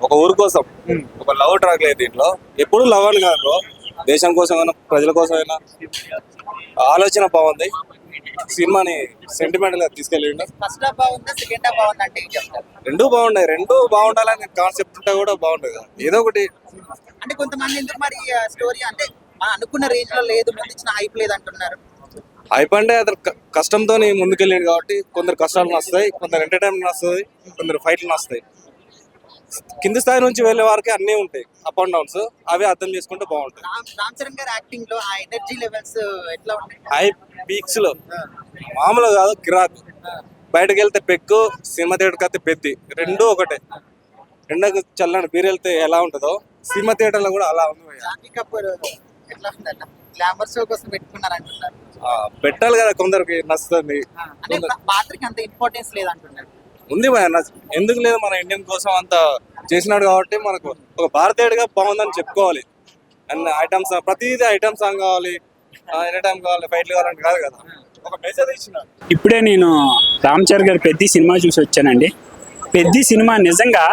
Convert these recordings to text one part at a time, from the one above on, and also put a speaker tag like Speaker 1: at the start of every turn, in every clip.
Speaker 1: ఒక ఊరు కోసం ఒక లవ్ ట్రాక్ లేదు దీంట్లో. ఎప్పుడు లవ్ అని కాదు బ్రో, దేశం కోసమైనా ప్రజల కోసమైనా ఆలోచన బాగుంది. సినిమాని సెంటిమెంటల్ గా తీసుకెళ్ళిండు.
Speaker 2: ఫస్ట్ హాఫ్ బాగుందా, సెకండ్ హాఫ్ బాగుందా అంటే ఏం చెప్తారు?
Speaker 1: రెండూ బాగున్నాయి, రెండూ బాగుండాలని కాన్సెప్ట్ ఉంటే కూడా బాగుంటుంది కదా, ఏదో ఒకటి.
Speaker 2: అంటే కొంతమంది ఎందుకు మరి స్టోరీ అంటే మనం అనుకున్న రేంజ్ లో లేదు, ముందు ఇచ్చిన హైప్ లేదు అంటున్నారు.
Speaker 1: హైప్ అంటే అతను కష్టంతో ముందుకెళ్ళాడు కాబట్టి కొందరు కష్టాలు నస్తాయి, కొందరు ఎంటర్టైన్మెంట్ వస్తుంది, కొందరు ఫైట్లు నస్తాయి. కింది స్థాయి నుంచి వెళ్ళే వారికి అన్నీ ఉంటాయి, అప్ అండ్ డౌన్స్. అవి అర్థం చేసుకుంటే బాగుంటుంది.
Speaker 2: రామ్ చరణ్ గారి యాక్టింగ్ లో ఆ ఎనర్జీ లెవెల్స్ ఎట్లా ఉంటాయి?
Speaker 1: హై పీక్స్ లో మామూలు కాదు, కిరాక్. బయటకు వెళ్తే పెక్కు, సినిమా థియేటర్కి వెళ్తే పెద్ది, రెండూ ఒకటే. ఎండకు చల్లని బీర్ వెళ్తే ఎలా ఉంటుందో సినిమా థియేటర్లో కూడా అలా ఉంది భయ్యా.
Speaker 2: జాన్వీ కపూర్ ఎట్లా ఉందన్న? గ్లామర్ షో కోసం పెట్టుకున్నారు అంటున్నారు.
Speaker 1: పెట్టాలి కదా, కొందరికి నచ్చుతుంది.
Speaker 2: అంటే పాత్రకి అంత ఇంపార్టెన్స్ లేదు అంటున్నారు.
Speaker 1: ఉంది భయ్యా, ఎందుకు లేదు, మన ఇండియన్ కోసం అంత చేసినాడు కాబట్టి మనకు ఒక భారతీయుడిగా బాగుందని చెప్పుకోవాలి. అండ్ ఐటమ్స్, ప్రతిదీ ఐటమ్ సాంగ్ కావాలి, ఎనీ టైం కావాలి, ఫైట్లు కావాలంటే కాదు కదా, ఒక మెసేజ్ ఇచ్చిన.
Speaker 3: ఇప్పుడే నేను రామ్ చరణ్ గారి పెద్ద సినిమా చూసి వచ్చానండి. పెద్ద సినిమా నిజంగా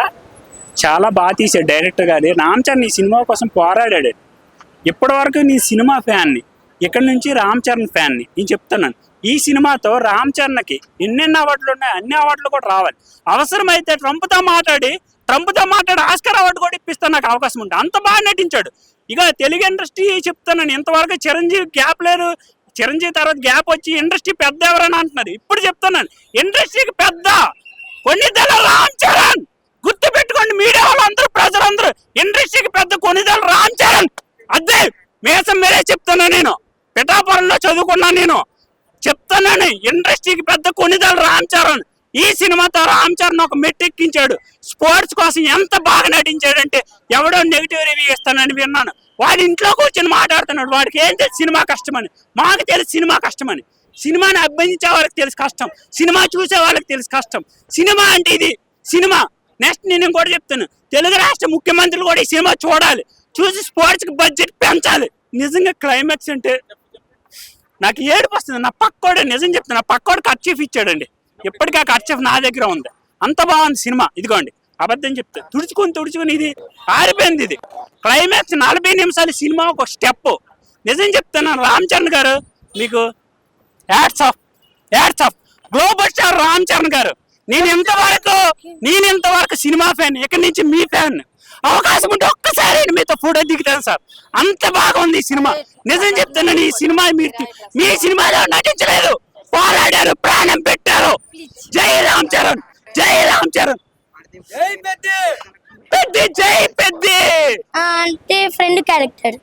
Speaker 3: చాలా బాగా తీసాడు డైరెక్టర్ గారి. రామ్ చరణ్ ఈ సినిమా కోసం పోరాడాడు. ఇప్పటి వరకు నీ సినిమా ఫ్యాన్ని, ఇక్కడ నుంచి రామ్ చరణ్ ఫ్యాన్ని నేను చెప్తున్నాను. ఈ సినిమాతో రామ్ చరణ్కి ఎన్నెన్ని అవార్డులు ఉన్నాయి, అన్ని అవార్డులు కూడా రావాలి. అవసరమైతే ట్రంప్తో మాట్లాడి ఆస్కార్ అవార్డు కూడా ఇప్పిస్తాను, నాకు అవకాశం ఉంటుంది. అంత బాగా నటించాడు. ఇక తెలుగు ఇండస్ట్రీ చెప్తున్నాను, ఇంతవరకు చిరంజీవి గ్యాప్ లేరు. చిరంజీవి తర్వాత గ్యాప్ వచ్చి ఇండస్ట్రీ పెద్ద ఎవరని అంటున్నారు. ఇప్పుడు చెప్తున్నాను, ఇండస్ట్రీకి పెద్ద కొన్నిదెల రామ్ చరణ్. గుర్తు పెట్టుకోండి మీడియా వాళ్ళందరూ, ప్రజలందరూ, ఇండస్ట్రీకి పెద్ద కొన్నిదెల రామ్ చరణ్. అదే మేసం మీరే చెప్తున్నా, నేను పిఠాపురంలో చదువుకున్నా, నేను చెప్తున్నాను ఇండస్ట్రీకి పెద్ద కొన్నిదెల రామ్ చరణ్. ఈ సినిమాతో రామ్ చరణ్ ఒక మెట్టెక్కించాడు. స్పోర్ట్స్ కోసం ఎంత బాగా నటించాడంటే ఎవడో నెగిటివ్ రివ్యూ ఇస్తానని విన్నాను. వాడి ఇంట్లో కూర్చొని మాట్లాడుతున్నాడు. వాడికి ఏం తెలుసు సినిమా కష్టమని? మాకు తెలుసు సినిమా కష్టమని. సినిమాని అభ్యసించే వాళ్ళకి తెలుసు కష్టం, సినిమా చూసే వాళ్ళకి తెలుసు కష్టం. సినిమా అంటే ఇది సినిమా. నెక్స్ట్ నేను కూడా చెప్తాను, తెలుగు రాష్ట్ర ముఖ్యమంత్రులు కూడా ఈ సినిమా చూడాలి, చూసి స్పోర్ట్స్కి బడ్జెట్ పెంచాలి. నిజంగా క్లైమాక్స్ అంటే నాకు ఏడుపు వస్తుంది. నా పక్కోడే, నిజం చెప్తాను, నా పక్కోడు కర్చీఫ్ ఇచ్చాడండి. ఇప్పటికీ ఆ కర్చీఫ్ నా దగ్గర ఉంది. అంత బాగుంది సినిమా. ఇదిగోండి, అబద్ధం చెప్తే తుడుచుకుని ఇది ఆరిపోయింది. ఇది క్లైమాక్స్ 40 నిమిషాలు సినిమా, ఒక స్టెప్. నిజం చెప్తున్నాను రామ్ చరణ్ గారు, మీకు hats off. Global star Ram Charan గారు. నేను ఇంతవరకు సినిమా ఫ్యాన్, ఇక్కడి నుంచి మీ ఫ్యాన్. అవకాశం ఉంటే ఒక్కసారి మీతో ఫోటో దిగుతాను సార్. అంత బాగుంది ఈ సినిమా. నిజం చెప్తున్నాను, ఈ సినిమా మీ సినిమాలో నటించలేదు, పోరాడారు, ప్రాణం పెట్టారు. జై రామ్ చరణ్, జై రామ్ చరణ్, జై పెద్ది, జై పెద్ది.
Speaker 4: అంటే ఫ్రెండ్ క్యారెక్టర్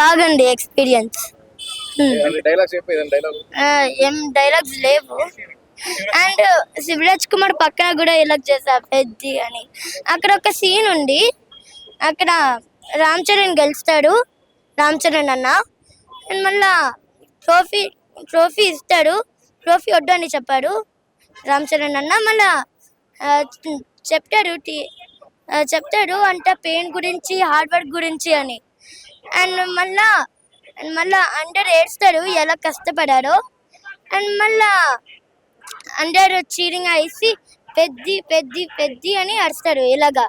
Speaker 4: బాగుంది ఎక్స్పీరియన్స్. ఏం డైలాగ్స్ లేవు. అండ్ శివరాజ్ కుమార్ పక్కన కూడా ఎలాగ చేసా పెద్ది అని. అక్కడ ఒక సీన్ ఉంది, అక్కడ రామ్ చరణ్ గెలుస్తాడు, రామ్ చరణ్ అన్న. అండ్ మళ్ళా ట్రోఫీ ఇస్తాడు. ట్రోఫీ వద్దు అని చెప్పాడు రామ్ చరణ్ అన్న. మళ్ళా చెప్తాడు అంట పెయిన్ గురించి, హార్డ్ వర్క్ గురించి అని. అండ్ మళ్ళా అండర్ ఏడుస్తాడు ఎలా కష్టపడాడో. అండ్ మళ్ళా అండర్ చీరింగ్ వేసి పెద్ది అని అరుస్తాడు. ఇలాగా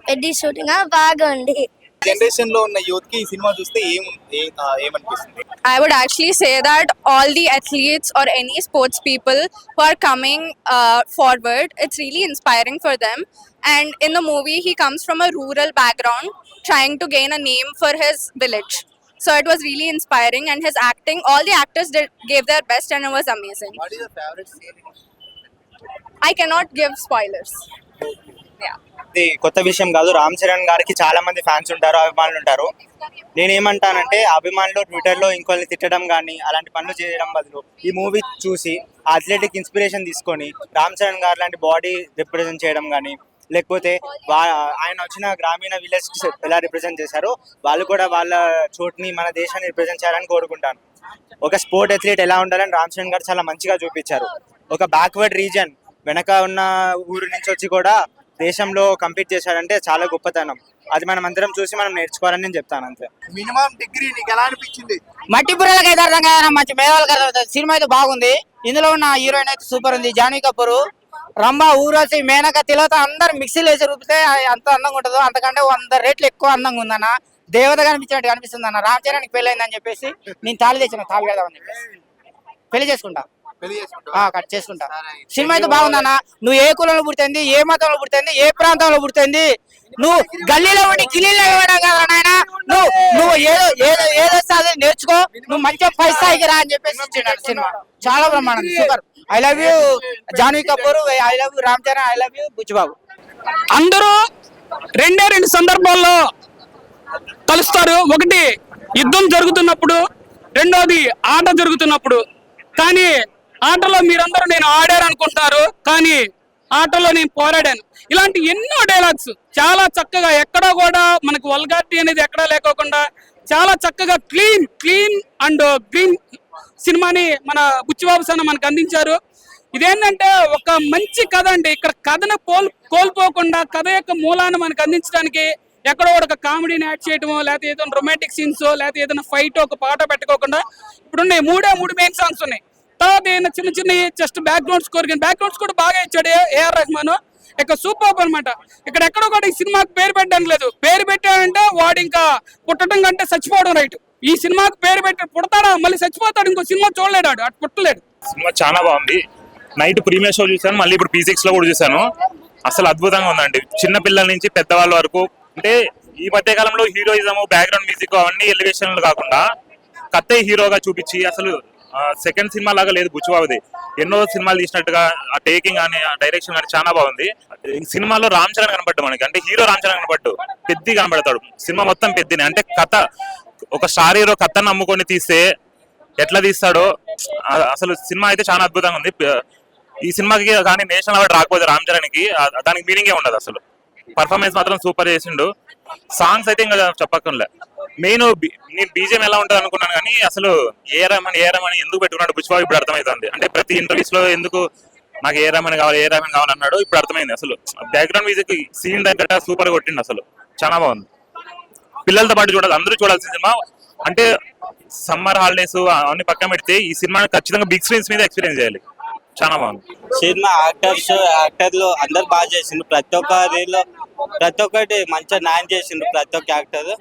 Speaker 4: పెద్ది షూటింగ్ బాగా ఉంది.
Speaker 5: జనరేషన్ లో ఉన్న యూత్ కి ఈ సినిమా చూస్తే ఏమనిపిస్తుంది?
Speaker 6: I would actually say that all the athletes or any sports people who are coming forward, it's really inspiring for them. And in the movie, he comes from a rural background, trying to gain a name for his village. So it was really inspiring, and his acting, all the actors gave their best, and it was amazing.
Speaker 5: What is your favorite scene?
Speaker 6: I cannot give spoilers. Yeah.
Speaker 5: ఇది కొత్త విషయం కాదు. రామ్ చరణ్ గారికి చాలా మంది fans ఉంటారు, అభిమానులు ఉంటారు. నేనేమంటానంటే అభిమానులు ట్విట్టర్ లో ఇంకొన్ని తిట్టడం కానీ అలాంటి పనులు చేయడం బదులు ఈ మూవీ చూసి అథ్లెటిక్ ఇన్స్పిరేషన్ తీసుకొని రామ్ చరణ్ గారు లాంటి బాడీ రిప్రజెంట్ చేయడం కానీ, లేకపోతే ఆయన వచ్చిన గ్రామీణ విలేజ్ ఎలా రిప్రజెంట్ చేశారో వాళ్ళు కూడా వాళ్ళ చోటుని, మన దేశాన్ని రిప్రజెంట్ చేయాలని కోరుకుంటాను. ఒక స్పోర్ట్ అథ్లీట్ ఎలా ఉండాలని రామ్ చరణ్ గారు చాలా మంచిగా చూపించారు. ఒక బ్యాక్వర్డ్ రీజన్, వెనక ఉన్న ఊరు నుంచి వచ్చి కూడా దేశంలో కంపీట్ చేశాడంటే చాలా గొప్పతనం. అది మనం అందరం చూసి మనం నేర్చుకోవాలని నేను చెప్తాను. అంతే.
Speaker 2: మినిమం డిగ్రీ నీకు ఎలా అనిపించింది?
Speaker 7: మట్టి బుర్రలకి అయితే అర్థం కదా, మంచి మేధావులకి అర్థం. సినిమా అయితే బాగుంది. ఇందులో ఉన్న హీరోయిన్ అయితే సూపర్ ఉంది, జాన్వీ కపూర్. రంభ, ఊర్వశి, మేనక, తిలోత అందరు మిక్సీలు వేసి రూపితే అంత అందంగా ఉంటుందో అంతకంటే 100 రెట్లు ఎక్కువ అందంగా ఉందన్న. దేవత కనిపించినట్టు కనిపిస్తుంది అన్న. రామ్ చరణ్కి పెళ్ళైందని చెప్పేసి నేను తాళి తెచ్చిన, తాళి కడదామని చెప్పేసి పెళ్లి చేసుకుంటా, కట్ చేసుకుంటా. సినిమా అయితే బాగుందన్న. నువ్వు ఏ కులంలో పుడుతుంది, ఏ మతంలో పుడుతుంది, ఏ ప్రాంతంలో పుడుతుంది, నువ్వు గల్లీలో ఉండి గిల్లీలో ఇవ్వడం కదా నాయన. నువ్వు ఏదో ఏదో ఏదో సాధి నేర్చుకో, నువ్వు మంచిగా పై స్థాయికి రా అని చెప్పేసి ఇచ్చిండు సినిమా. చాలా బ్రహ్మాండం, super. I love you Janhvi Kapoor, I love you Ram Charan, I love you Buchibabu.
Speaker 8: అందరూ రెండు సందర్భాల్లో కలుస్తారు. ఒకటి యుద్ధం జరుగుతున్నప్పుడు, రెండోది ఆట జరుగుతున్నప్పుడు. కానీ ఆటలో మీరందరూ నేను ఆడారు అనుకుంటారు, కానీ ఆటలో నేను పోరాడాను. ఇలాంటి ఎన్నో డైలాగ్స్ చాలా చక్కగా, ఎక్కడా కూడా మనకు వల్గారిటీ అనేది ఎక్కడా లేకోకుండా చాలా చక్కగా క్లీన్ అండ్ గ్రీన్ సినిమాని మన బుచ్చిబాబు సన్న మనకు అందించారు. ఇదేంటంటే ఒక మంచి కథ అండి. ఇక్కడ కథను కోల్పోకుండా కథ యొక్క మూలాన్ని మనకు అందించడానికి ఎక్కడో ఒక కామెడీని యాడ్ చేయటమో, లేకపోతే ఏదైనా రొమాంటిక్ సీన్స్, లేకపోతే ఏదైనా ఫైట్ ఒక పాట పెట్టుకోకుండా ఇప్పుడున్నాయి మూడు మెయిన్ సాంగ్స్ ఉన్నాయి. తర్వాత ఏదైనా చిన్న జస్ట్ బ్యాక్గ్రౌండ్ స్కోర్ కూడా బాగా ఇచ్చాడు ఏఆర్ రెహమాన్. ఇక సూపర్ అనమాట. ఇక్కడ ఎక్కడో కూడా ఈ సినిమాకి పేరు పెట్టడం లేదు. పేరు పెట్టాడంటే వాడు ఇంకా పుట్టడం కంటే చచ్చిపోవడం రైట్. ఈ సినిమాకి పేరు పెట్టి పుడతాడా మళ్ళీ చచ్చిపోతాడు, ఇంకో సినిమా చూడలేడు, అటు పుట్టలేడు.
Speaker 9: సినిమా చాలా బాగుంది. నైట్ ప్రీమియర్ షో చూసాను, మళ్ళీ ఇప్పుడు P6 లో కూడా చూసాను. అసలు అద్భుతంగా ఉందండి. చిన్న పిల్లల నుంచి పెద్దవాళ్ళ వరకు. అంటే ఈ మధ్య కాలంలో హీరోయిజం, బ్యాక్గ్రౌండ్ మ్యూజిక్ అవన్నీ ఎలివేషన్లు కాకుండా కథ హీరోగా చూపించి, అసలు సెకండ్ సినిమా లాగా లేదు బుచ్చిబాబుది. ఎన్నో సినిమాలు తీసినట్టుగా ఆ టేకింగ్ కానీ ఆ డైరెక్షన్ కానీ చాలా బాగుంది. ఈ సినిమాలో రామ్ చరణ్ కనపడ్డు మనకి, అంటే హీరో రామ్ చరణ్ కనపడ్డు, పెద్ద కనపడతాడు. సినిమా మొత్తం పెద్దనే. అంటే కథ ఒక స్టార్ హీరో కథను నమ్ముకొని తీస్తే ఎట్లా తీస్తాడో అసలు సినిమా అయితే చాలా అద్భుతంగా ఉంది. ఈ సినిమాకి కానీ నేషనల్ అవార్డు రాకపోతే రామ్ చరణ్కి దానికి మీనింగే ఉండదు. అసలు పర్ఫార్మెన్స్ మాత్రం సూపర్ చేసిండు. సాంగ్స్ అయితే ఇంకా చెప్పక్కర్లే. మెయిన్ నేను బీజేఎం ఎలా ఉంటుంది అనుకున్నాను, కానీ అసలు ఏ రహమాన్ ఎందుకు పెట్టుకున్నాడు బుచ్చిబాబు ఇప్పుడు అర్థమవుతుంది. అంటే ప్రతి ఇంటర్వ్యూస్ లో ఎందుకు నాకు ఏ రహమాన్ కావాలి అన్నాడు, ఇప్పుడు అర్థమైంది. అసలు బ్యాక్గ్రౌండ్ మ్యూజిక్ సీన్ దగ్గర సూపర్ గా కొట్టిండు. అసలు చాలా బాగుంది. పిల్లలతో పాటు చూడాలి, అందరూ చూడాల్సిన సినిమా. అంటే సమ్మర్ హాలిడేస్ అన్ని పక్కన పెడితే ఈ సినిమాని ఖచ్చితంగా బిగ్ స్క్రీన్స్ మీద ఎక్స్పీరియన్స్ చేయాలి. చాలా బాగుంది
Speaker 5: సినిమా. యాక్టర్లు అందరు బాగా చేసిండ్రు. ప్రతి ఒక్కటి మంచిగా న్యాయం చేసిండ్రు ప్రతి ఒక్క యాక్టర్.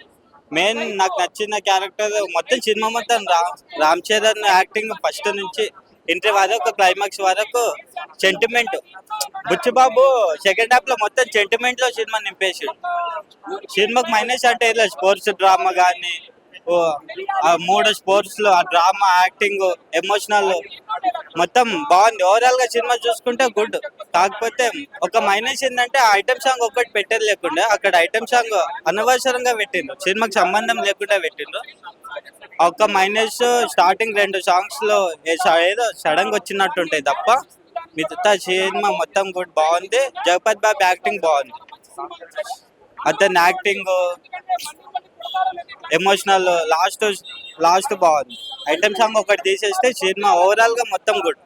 Speaker 5: మెయిన్ నాకు నచ్చిన క్యారెక్టర్ మొత్తం సినిమా మొత్తం రామ్ చరణ్ యాక్టింగ్ ఫస్ట్ నుంచి ఇంటర్ వరకు క్లైమాక్స్ వరకు సెంటిమెంట్. బుచ్చిబాబు సెకండ్ హాఫ్ లో మొత్తం సెంటిమెంట్ లో సినిమా నింపేసి. సినిమాకి మైనస్ అంటే ఇలా స్పోర్ట్స్ డ్రామా కానీ, మూడు స్పోర్ట్స్ లో ఆ డ్రామా, యాక్టింగ్, ఎమోషనల్ మొత్తం బాగుంది. ఓవరాల్ గా సినిమా చూసుకుంటే గుడ్. కాకపోతే ఒక మైనస్ ఏంటంటే ఐటమ్ సాంగ్ ఒకటి పెట్టేది లేకుండా అక్కడ ఐటమ్ సాంగ్ అనవసరంగా పెట్టిండ్రు, సినిమాకి సంబంధం లేకుండా పెట్టిండ్రు. ఒక మైనస్ స్టార్టింగ్ 2 సాంగ్స్ లో ఏదో సడన్ గా వచ్చినట్టుంటాయి తప్ప మిగతా సినిమా మొత్తం గుడ్, బాగుంది. జగపత్ బాబు యాక్టింగ్ బాగుంది. అతని యాక్టింగ్, ఎమోషనల్, లాస్ట్ బాగుంది. ఐటమ్ సాంగ్ ఒకటి తీసేస్తే సినిమా ఓవరాల్ గా మొత్తం గుడ్.